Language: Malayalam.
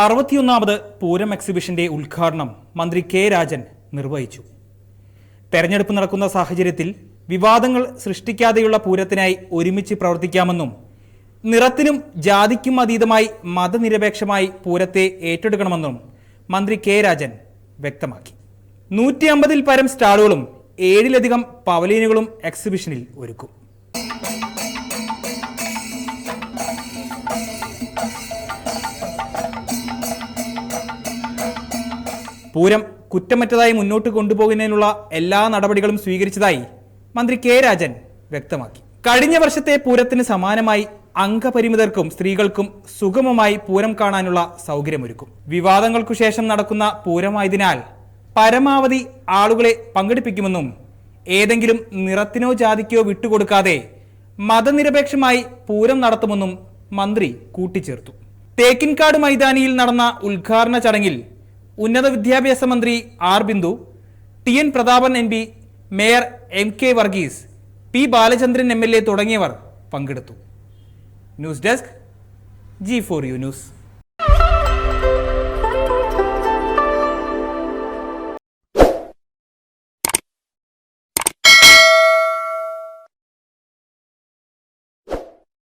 61ാമത് പൂരം എക്സിബിഷന്റെ ഉദ്ഘാടനം മന്ത്രി കെ രാജൻ നിർവഹിച്ചു. തെരഞ്ഞെടുപ്പ് നടക്കുന്ന സാഹചര്യത്തിൽ വിവാദങ്ങൾ സൃഷ്ടിക്കാതെയുള്ള പൂരത്തിനായി ഒരുമിച്ച് പ്രവർത്തിക്കാമെന്നും നിറത്തിനും ജാതിക്കും അതീതമായി മതനിരപേക്ഷമായി പൂരത്തെ ഏറ്റെടുക്കണമെന്നും മന്ത്രി കെ രാജൻ വ്യക്തമാക്കി. 150-ൽ പരം സ്റ്റാളുകളും 7-ലധികം പവലിയനുകളും എക്സിബിഷനിൽ ഒരുക്കും. പൂരം കുറ്റമറ്റതായി മുന്നോട്ട് കൊണ്ടുപോകുന്നതിനുള്ള എല്ലാ നടപടികളും സ്വീകരിച്ചതായി മന്ത്രി കെ രാജൻ വ്യക്തമാക്കി. കഴിഞ്ഞ വർഷത്തെ പൂരത്തിന് സമാനമായി അംഗപരിമിതർക്കും സ്ത്രീകൾക്കും സുഗമമായി പൂരം കാണാനുള്ള സൗകര്യമൊരുക്കും. വിവാദങ്ങൾക്കു ശേഷം നടക്കുന്ന പൂരമായതിനാൽ പരമാവധി ആളുകളെ പങ്കെടുപ്പിക്കുമെന്നും ഏതെങ്കിലും നിറത്തിനോ ജാതിക്കോ വിട്ടുകൊടുക്കാതെ മതനിരപേക്ഷമായി പൂരം നടത്തുമെന്നും മന്ത്രി കൂട്ടിച്ചേർത്തു. തേക്കിൻകാട് മൈതാനിയിൽ നടന്ന ഉദ്ഘാടന ചടങ്ങിൽ ഉന്നത വിദ്യാഭ്യാസ മന്ത്രി R Bindu, T N Prathapan M P, mayor M K Varghese, P Balachandran MLA തുടങ്ങിയവർ പങ്കെടുത്തു. News desk G4U news.